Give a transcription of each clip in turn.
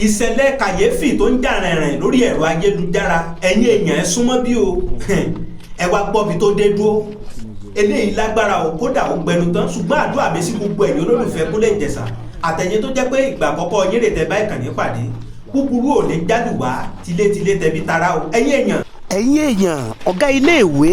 ìṣẹ̀lẹ̀ kàyéfì tó ń jà rìnrìn lórí ẹ̀rọ ayélujára ẹ̀yin èèyàn ẹ súnmọ́ bí o ẹ wá gbọ́ bí tó dé dúró eléyìí lágbára o kódà ó gbẹnu tán ṣùgbọ́n àdúrà mi sí gbogbo ẹ̀yin olólùfẹ́ Kúnlé Ìjẹ̀ṣà àtẹ̀yin tó jẹ́ pé ìgbà àkọ́kọ́ yín rè tẹ́ bá ìkànnì pàdé búburú ò ní jálùwá tilétilé tẹbi tara o ẹ̀yin èèyàn ọ̀gá iléèwé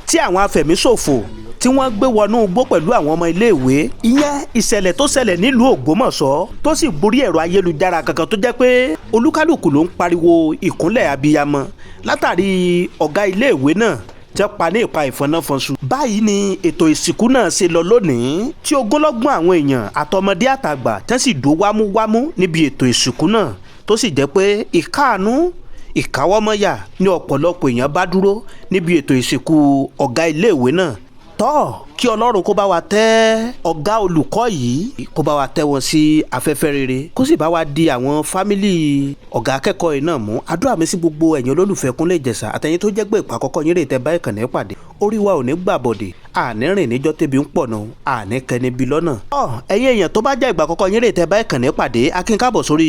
tí àwọn afẹ̀míṣòfò tí wọ́n gbé wọnú igbó pẹ̀lú àwọn ọmọ iléèwé ìyẹn ìṣẹ̀lẹ̀ tó ṣẹlẹ̀ nílùú Ògbómọ̀ṣọ́ tó sì borí ẹ̀rọ ayélujára kankan tó jẹ́ pé olúkálùkù ló ń pariwo ìkúnlẹ̀ abiyamọ látàrí ọ̀gá iléèwé náà jẹ́ pa ní ìpa ìfọ̀nàfọ̀nṣu. báyìí ni ètò ìsìnkú náà ṣe lọ lónìí tí ogúnlọ́gbọ̀n àwọn èèyàn àtọmọdé àtàgbà tẹ́ sì dó wámúwámú níbi ètò ìsìnkú náà tó sì jẹ́ pé ìkáàánú ìkáwọ́mọ́yà ní ọ̀pọ̀lọpọ̀ èèyàn bá dúró níbi ètò ìsìnkú ọ̀gá iléèwé náà tọ́ kí ọlọ́run kó bá wa tẹ́ ọ̀gá olùkọ́ yìí kó bá wa tẹ́ wọn sí afẹ́fẹ́ rere kó sì bá wa di àwọn fámìlì ọ̀gá akẹ́kọ̀ọ́ yìí náà mú àdúrà mi sí gbogbo ẹ̀yin olólùfẹ́ Kúnlé Ìjẹ̀ṣà àtẹ̀yin tó jẹ́ pé ìpà àkọ́kọ́ yín rè tẹ́ bá ìkànnì pàdé orí wa ò ní gbàbọ̀dè àní rìn níjọ́ tẹ́bi ń pọ̀ náà àní kẹni bí lọ́nà. ẹ̀yin èèyàn tó bá jẹ́ ìgbà àkọ́kọ́ yín rè tẹ́ bá ìkànnì pàdé akínkábọ̀ sórí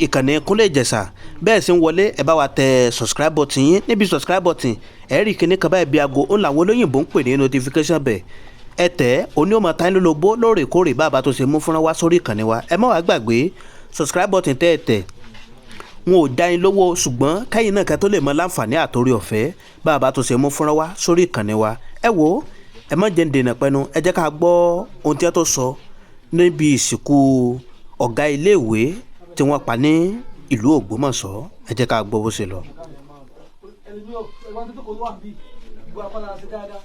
ìkànnì Kúnlé Ìjẹ̀ṣà bẹ́ẹ̀ sì ń wọlé ẹ bá wa tẹ subscribe button yín níbi subscribe button ẹ̀rí kíní kan báyìí bí aago ó làwọn olóyìnbó ń pè ní notification bell ẹ tẹ̀ oní ọmọ táyín lólobó lóòrèkóòrè bá a bá tó ṣe mú fúnra wá sórí ìkànnì wa ẹ má wàá gbàgbé subscribe button tẹ́ ẹ tẹ̀ wọn ò dá yín lówó ṣùgbọ́n káyìn náà ká tó lè mọ láǹfààní àtòrí ọ̀fẹ́ bá a bá tó ṣe mú fúnra wá sórí ìkànnì wa ẹ wò ẹ má jẹ́ ń dènà pẹ́nu ẹ jẹ́ ká gbọ́ ohun tí wọ́n tó sọ níbi ìsìnkú ọ̀gá iléèwé tí wọ́n pa ní ìlú Ògbómọ̀ṣọ́ ẹ jẹ́ ká gbọ́ bó ṣe lọ. Gua apa lah sekarang?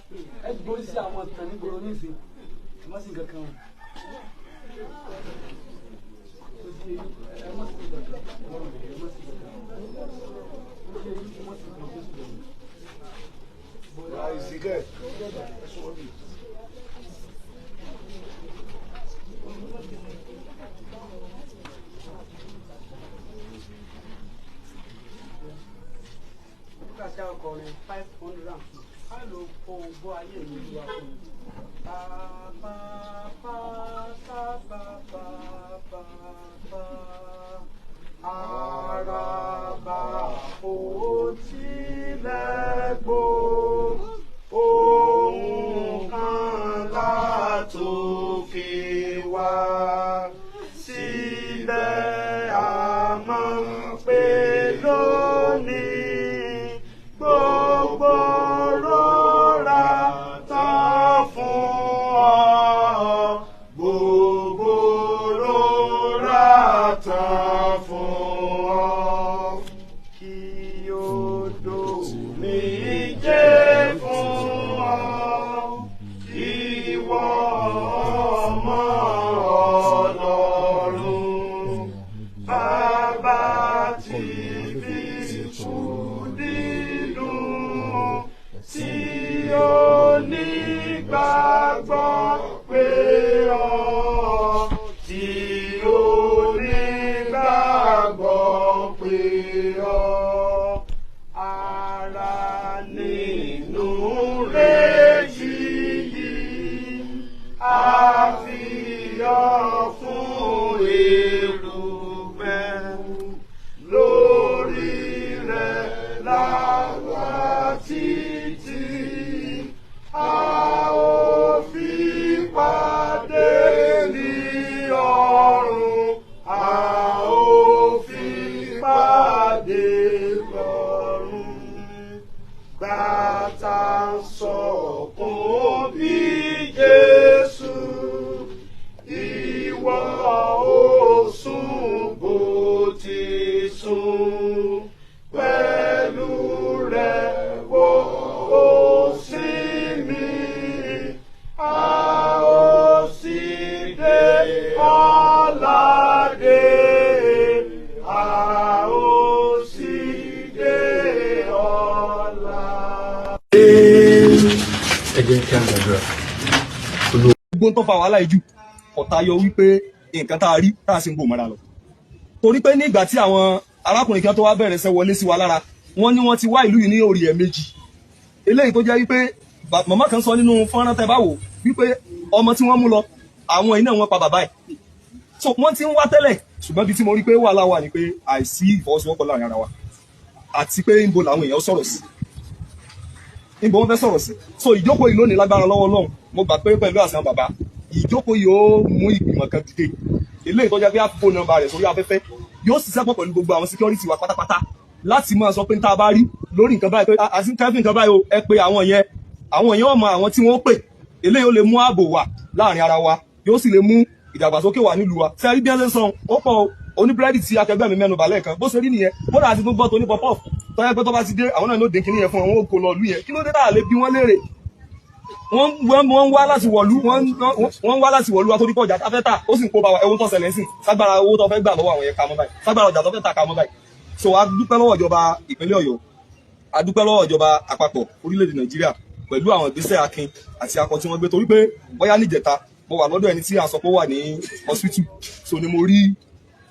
Boleh siapa mau tanya boleh ni sih, masih enggak kamu. Kasih aku ni 500 rand. Hello, bó ayé mi wá fún mi. Pa pa pa pa pa pa pa pa. Àràbà ò tilẹ̀ gbó. Ohùn kan látòkè wá. Síbẹ̀ a mọ̀ pé lónìí gbogbo jẹ́ kí a gbàdúrà. Gbogbo tó fa wàhálà yìí jù ọ̀tá yọ wípé nǹkan tá a rí tá a sì ń bò mọ́ra lọ. Torí pé ní ìgbà tí àwọn arákùnrin kan tó wá bẹ̀rẹ̀ ṣẹ́ wọlé sí wa lára wọ́n ní wọ́n ti wá ìlú yìí ní orí ẹ̀ẹ̀mejì. Eléyìí tó jẹ́ wípé màmá kan sọ nínú fọ́nrán tẹ́ bá wò wípé ọmọ tí wọ́n mú lọ àwọn iná wọn pa bàbá ẹ̀. so wọ́n ti ń wá tẹ́lẹ̀ ṣùgbọ́n bí tí mo rí pé wàhálà wà ní pé àìsí ìfọwọ́sowọ́pọ̀ láàrin ara wa àti pé níbo làwọn èèyàn sọ̀rọ̀ sí níbo wọ́n fẹ́ sọ̀rọ̀ sí so ìjókòó yìí lónìí lágbára lọ́wọ́ Ọlọ́run mo gbà pé pẹ̀lú àṣà bàbá ìjókòó yóò mú ìgbìmọ̀ kan dìde eléyìí tó jẹ́ pé àpò nọ́mbà rẹ̀ sórí afẹ́fẹ́ yóò ṣiṣẹ́ pọ̀ pẹ̀lú gbogbo àwọn security wa pátápátá láti máa sọ pé ń tá a bá rí lórí nǹkan báyìí pé àti kẹ́fìn nǹkan báyìí o ẹ pé àwọn yẹn ọmọ àwọn tí wọ́n pè eléyìí ó lè mú ààbò wà láàrin ara wa yóò sì lè mú ìdàgbàsókè wà nílùú wa sẹ́rí bí ẹ ṣe ń sọ ó pọ̀ oníbírẹ́dì tí akẹgbẹ́ mi mẹ́nu bàlẹ́ kan bó ṣe rí nìyẹn bóra àti gbogbo tó ní pọpọ́ tọ́yẹ pé tó bá ti dé àwọn náà ló dín kíní yẹn fún àwọn òkò lọ lú yẹn kí ló dé tá a lè bí wọ́n léèrè wọ́n wá láti wọ̀lú wa tó dípọ̀ ọjà afẹ́ta ó sì ń kó bá wa ẹwọ́n tó ṣẹlẹ̀ sí ságbára owó tó fẹ́ gbà lọ́wọ́ àwọn yẹn ká mọ́ báyìí ságbára ọjà tó fẹ́ tà ká mọ́ báyìí so a dúpẹ́ lọ́wọ́ ìjọba ìpínlẹ̀ Ọ̀yọ́ a dúpẹ́ lọ́wọ́ ìjọba àpapọ̀ orílẹ̀-èdè Nàìjíríà pẹ̀lú àwọn ìgbésẹ̀ akin àti akọ tí wọ́n gbé torí pé bóyá níjẹta mo wà lọ́dọ̀ ẹni tí a sọ pé ó wà ní hospital so ni mo rí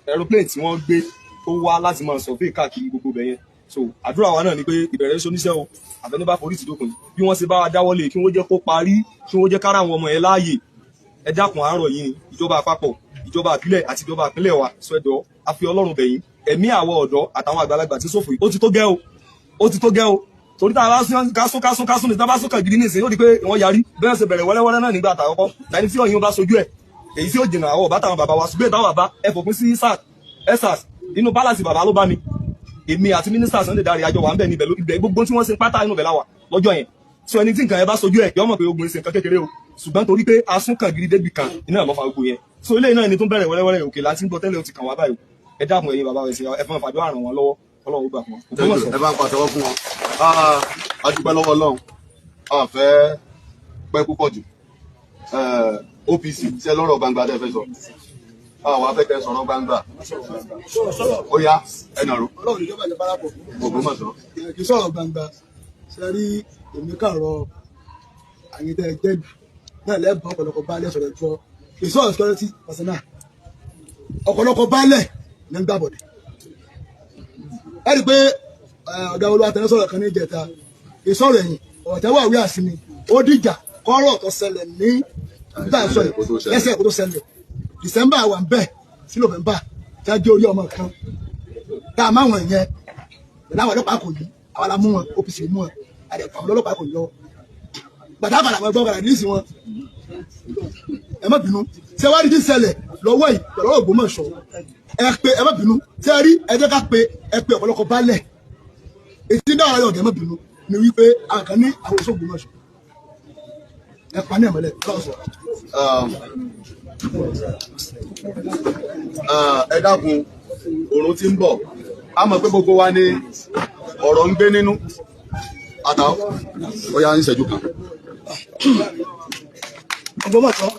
aeroplane tí wọ́n gbé tó wá láti máa survey káàkiri gbogbo ibẹ̀ yẹn so àdúrà wa náà ni pé ìbẹ̀rẹ̀ iṣẹ́ oníṣẹ́ o àfẹnubá forí ti dókun bí wọ́n ṣe bá wa dáwọ́lé kí wọ́n jẹ́ kó parí kí wọ́n jẹ́ kára àwọn ọmọ yẹn láàyè ẹ dákun àárọ̀ yìí ìjọba àpapọ̀ ìjọba ìpínlẹ̀ àti ìjọba ìpínlẹ̀ wa sọ ẹ̀dọ́ a fi Ọlọ́run bẹ̀yìn ẹ̀mí àwọn ọ̀dọ́ àtàwọn àgbàlagbà tí ṣòfò yìí ó ti tó gẹ́ o torí tá a bá kásún ní tá a bá sún kàn gidi nísìnyí ó di pé wọ́n yarí bẹ́ẹ̀ ṣe bẹ̀rẹ̀ wẹ́lẹ́wẹ́lẹ́ náà nígbà àtàkọ́kọ́ tàbí tí ọ̀yìn bá sojú ẹ̀ èyí tí ó jìnnà àwọn ọ̀bá táwọn bàbá wa ṣùgbọ́n táwọn bàbá ẹ fòpin sí SARS inú pálásì bàbá ló bá mi èmi àti mínísítà Sunday Dare àjọ wà ń bẹ̀ níbẹ̀ ibẹ̀ gbogbo tí wọ́n ṣe pátá inú bẹ̀ láwà lọ́jọ́ yẹn tí ẹni tí nǹkan yẹn bá sojú ẹ̀ yọ mọ̀ pé ogun ṣe nǹkan kékeré o ṣùgbọ́n torí pé asún kàn gidi débi kan iná lọ́fà gbogbo yẹn so ilé náà ni tó bẹ̀rẹ̀ wẹ́rẹ́wẹ́rẹ́ òkè láti ń gbọ́ tẹ́lẹ̀ ó ti kàn wá báyìí ẹ dákun ẹ̀yin bàbá rẹ̀ ṣe ẹ fún àfàdó àrùn wọn lọ́wọ́ Ọlọ́run gbà fún wọn. ẹ bá ń pàtẹ́wọ́ fún wọn a dúpẹ́ lọ́wọ́ Ọlọ́run a fẹ́ pẹ́ púpọ̀ jù OPC ṣe lọ́rọ̀ gbangba tẹ́ fẹ́ sọ àwọn afẹ́kẹ́ sọ̀rọ̀ gbangba ó yá ẹnà ro gbogbo mọ̀ sọ. kì í sọ̀rọ̀ gbangba ṣe rí èmi kàrọ̀ àyẹ̀tẹ̀ ẹgbẹ́ náà lẹ́bàá ọ̀pọ̀lọpọ̀ baálẹ̀ sọ̀rọ̀ ìjọ kì í sọ̀rọ̀ security personnel ọ̀pọ̀lọpọ̀ baálẹ̀ ní gbàbọ̀dẹ̀ ẹ rí i pé ọ̀dà olú àtẹnusọ̀rọ̀ kan ní ìjẹta ìsọ̀rọ̀ ẹ̀yìn ọ̀tẹ̀wà wí àsìmí ó dìjà kọ́rọ̀ tó ṣẹlẹ̀ ní nígbà sọ yìí lẹ́sẹ̀ kó tó ṣẹlẹ̀ December wà ń bẹ̀ sí November tí a dé orí ọmọ kan tá a máa wọ̀n yẹn pẹ̀lú àwọn ọlọ́pàá kò yí àwọn la mú wọn OPC mú wọn àdẹ̀kọ̀ àwọn ọlọ́pàá kò yí lọ́wọ́ gbàdá padà wọn gbọ́ padà níìsì wọn ẹ má bínú ṣé wàá rí ti ṣẹlẹ̀ lọ́wọ́ yìí pẹ̀lú ọ̀rọ̀ Ògbómọ̀ṣọ́ ẹ pé ẹ má bínú ṣé ẹ rí ẹ jẹ́ ká pé ẹ pé ọ̀pọ̀lọpọ̀ balẹ̀ ètí dáhùn ayọ̀ ọ̀gá ẹ má bínú ni wípé àwọn kan ní àwọn oṣù Ògbómọ̀ṣọ́ ẹ pa ní ẹ̀mọ́lẹ̀ káwọ́sọ̀. ẹ dákun òòrùn tí ń bọ̀ a mọ̀ pé gbogbo wa ní ọ̀rọ̀ ń gbé nínú àtàwọn ó yá ń ṣẹ́jú kan. Ògbómọ̀ṣọ́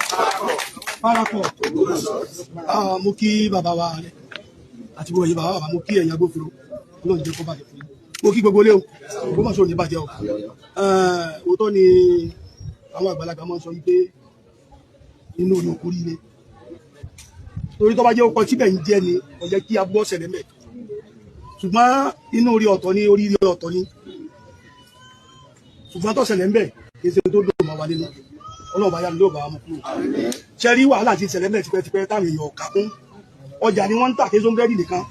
parapọ̀ mo kí bàbá wa rẹ̀ àti gbogbo ẹ̀yin bàbá mo kí ẹ̀yin agbófinró Ọlọ́run jẹ́ kó bàjẹ́ fún yín mo kí gbogbo ilé o Ògbómọ̀ṣọ́ ò ní bàjẹ́ o òótọ́ ni àwọn àgbàlagbà máa ń sọ wípé inú orí òkú rí ire torí tó bá jẹ́ ọkọ̀ tíbẹ̀ ń jẹ́ ni ó jẹ́ kí abúgbọ́ ṣẹlẹ̀ mẹ́ ṣùgbọ́n inú orí ọ̀tọ̀ ni orí ire ọ̀tọ̀ ni ṣùgbọ́n tó ṣẹlẹ̀ ń bẹ̀ kì í ṣe tó dòdò máa wà nínú Ọlọ́run bá yá ni ló bá mú kúrò ṣe rí wàhálà ti ṣẹlẹ̀ mẹ́ tipẹ́tipẹ́ táwọn èèyàn ọ̀kà kún ọjà ni wọ́n ń tà kí só ń bẹ́ẹ̀dì nìkan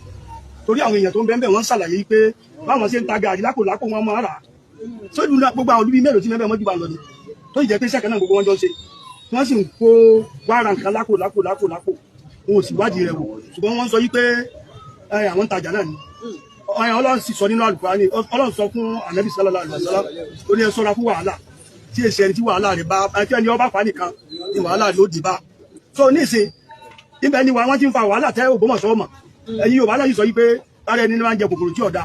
torí àwọn èèyàn tó ń bẹ́ẹ̀ wọ́n ń ṣàlàyé pé báwọn ṣe ń ta gàrí lápò wọn máa rà á sójú gbogbo àwọn olúbí mélòó tí mẹ́bẹ̀ẹ́ mọ́jú bá lọ ni tó ìjẹ́ pé sẹ́kẹ̀ náà gbogbo wọn jọ ṣe wọ́n sì ń kó gbára nǹkan lápò wọn ò sì wádìí rẹ̀ wò ṣùgbọ́n wọ́n sọ yí pé àwọn ń tajà náà ni Ọlọ́run sì sọ nínú Al-Qur'ani Ọlọ́run sọ fún Ànábì sallallahu alaihi wasallam ó ní ẹ ṣọ́ra fún wàhálà tí èsì ẹni tí wàhálà rẹ̀ bá ẹni tí ẹni ọba fà nìkan ni wàhálà ló dì bá so nísìn ibẹ̀ ni wọ́n ti ń fa wàhálà tẹ́ Ògbómọ̀ṣọ́ mọ̀ ẹ̀yin Yorùbá náà yìí sọ yí pé ara ẹni máa ń jẹ kòkòrò tí ọ̀dà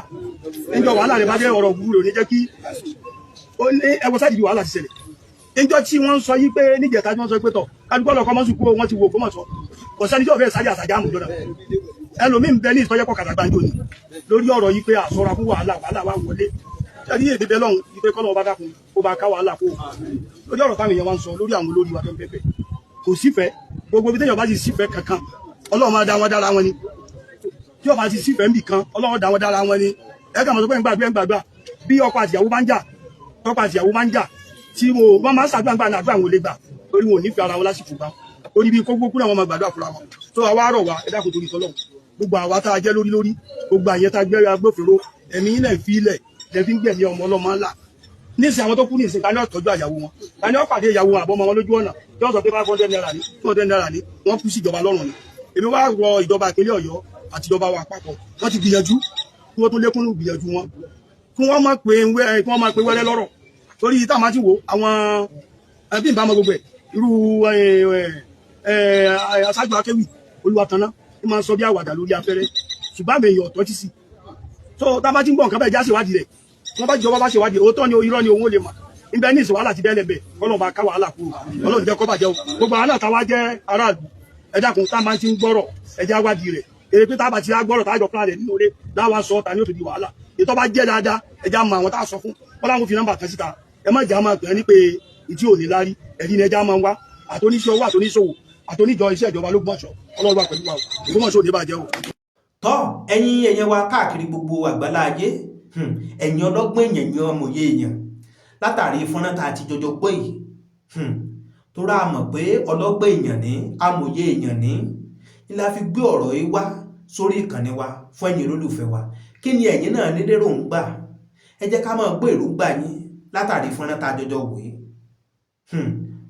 níjọ wàhálà rẹ̀ bá jẹ́ ọ̀rọ̀ gbúrò ní jẹ́ kí ẹwọ sáà dìbò wàhálà ti ṣẹlẹ̀ níjọ tí wọ́n sọ yí pé níjẹta tí wọ́n sọ pé tọ̀ kálukọ́ lọ́kọ́ mọ́sùn kúrò wọ́n ti wo Ògbómọ̀ṣọ́ kò sẹ́ni tí ò fẹ́ sájà àtàjà àmùjọ náà ẹlòmíín bẹ ní ìtọ́jẹ́pọ̀ kàtàgbàjò ni lórí ọ̀rọ̀ yí pé àṣọra fún wàhálà wà wọlé ẹni èdè bẹ lọ́hùn yí pé kọ́nà ọba dákun ó bá ká wàhálà kó lórí ọ̀rọ̀ táwọn èèyàn wá ń sọ lórí àwọn olórí wa tó ń pẹ́pẹ́ kò sífẹ̀ẹ́ gbogbo ibi téèyàn bá ti sífẹ̀ẹ́ kankan Ọlọ́run máa dá wọn dára wọn ni tí ọba ti sífẹ̀ẹ́ ń bì kan Ọlọ́run dá wọn dára wọn ni ẹ̀ka mọ̀ tó pé ń gbàgbà bí ọkọ àtìyàwó bá ń jà tọkọ àtìyàwó máa ń jà tí wọ́n máa ń ṣàgbàgbà náà àdúrà wọn ò lè gbà lórí wọn ò ní fi ara wọn lásìkò gbà lórí bí kókó kúrò àwọn ọmọ gbàdúrà fúnra wọn tó àwa rọ̀ wá ẹ dákun torí tọ́lọ́run gbogbo àwa tá a jẹ́ lórí gbogbo àyẹ̀ tá a gbé agbófinró ẹ̀mí ilẹ̀ fi ilẹ̀ lẹ́ fi ń gbẹ̀mí ọmọ ọlọ́mọ ńlá nísìnyí àwọn tó kú nísìnyí tani ọ̀tọ́jú àyàwó wọn tani ọ̀pàdé ìyàwó wọn àbọ̀mọ wọn lójú ọ̀nà tí wọ́n sọ pé 500 naira ní 200 naira ní wọ́n kú sí ìjọba lọ́rùn ni èmi wá rọ ìjọba ìpínlẹ̀ Ọ̀yọ́ àti ìjọba wa àpapọ̀ wọ́n ti gbìyànjú kí wọ́n tó lékún gbìyànjú wọn kí wọ́n máa pe wẹ́rẹ́ lọ́rọ̀ torí tá a máa ti wò àwọn ẹbí ìbámu gbogbo ẹ̀ irú aṣáájú akéwì Olúwatanná ó máa ń sọ bí àwàdà lórí afẹ́rẹ́ ṣùgbọ́n àmì èèyàn ọ̀tọ́ ti sí tó tá a bá ti ń gbọ́ nǹkan bẹ́ẹ̀ já ṣèwádìí rẹ̀ wọ́n bá jọba bá ṣèwádìí òótọ́ ni irọ́ ni òun ò lè mà níbẹ̀ ní ìsìn wàhálà ti bẹ́ẹ̀ lẹ́bẹ̀ Ọlọ́run bá ká wàhálà kúrò Ọlọ́run jẹ́ kó bàjẹ́ o gbogbo àwọn náà táwa jẹ́ aráàlú ẹ dákun tá a máa ti ń gbọ́rọ̀ ẹ já wádìí rẹ̀ èrè pé tá a bá ti á gbọ́rọ̀ tá a jọ plan rẹ̀ nínú rẹ̀ láwa sọ ta ni ó fi di wàhálà ètò bá jẹ́ dáadáa ẹ já mọ àwọn tá a sọ fún wọn láwọn fi nọ́mbà kan síta ẹ má jà máa pè é ní pé ìtí ò ní lárí ẹ̀rí ni ẹ já máa ń wá àtòníṣẹ́ owó àtòníṣòwò àtòníjọ iṣẹ́ ìjọba ló gbọ́nsọ̀ Ọlọ́run wà pẹ̀lú wa Ògbómọ̀ṣọ́ ò ní bàjẹ́ o. tọ́ ẹ̀yin èèyàn wa káàkiri gbogbo àgbálá ayé ẹ̀yin ọlọ́gbọ́n èèyàn yan amòye èèyàn látàrí fọ́nrán tá a ti jọjọ gbọ́ yìí tó rà mọ̀ pé ọlọ́gbọ́n èèyàn ní amòye èèyàn ní la fi gbé ọ̀rọ̀ yìí wá sórí ìkànnì wa fún ẹ̀yin olólùfẹ́ wa kí ni ẹ̀yin náà ní lérò ń gbà ẹ jẹ́ ká máa gbọ́ èròǹgbà yín látàrí fọ́nrán tá a jọjọ wò yìí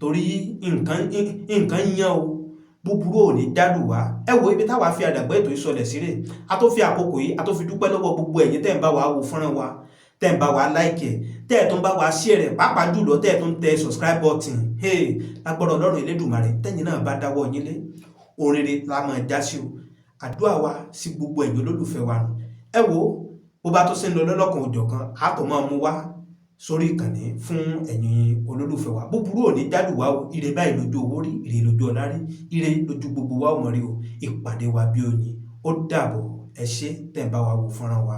torí nǹkan yan o búburú ò ní dálù wá ẹ wo ibi táwa fi àdàgbà ètò ìsọlẹ̀ sílẹ̀ a tó fi àkókò yìí a tó fi dúpẹ́ lọ́wọ́ gbogbo ẹ̀yin tẹ́ ń bá wa wo fọ́nrán wa tẹ́ ń bá wa like ẹ̀ tẹ́ ẹ̀ tó ń bá wa share rẹ̀ pàápàá jùlọ tẹ́ ẹ̀ tó ń tẹ subscribe button lágbọ́dọ̀ Ọlọ́run Elédùmarè tẹ́yin náà bá dáwọ́ yín lé oríire la máa já sí o àdúrà wa sí gbogbo ẹ̀yin olólùfẹ́ wa ẹ wo bó bá tó sí ń lọ lọ́lọ́kan òjọ̀kan a tó máa mú wá sórí ìkànnì fún ẹ̀yin olólùfẹ́ wa búburú ò ní dálù wá o ire báyìí lójú owó rí ire lójú ọlá rí ire lójú gbogbo wa ò mọ̀ rí o ìpàdé wa bí oyin ó dàbọ̀ ẹ ṣé tẹ̀ ń bá wa wò fọ́nrán wa.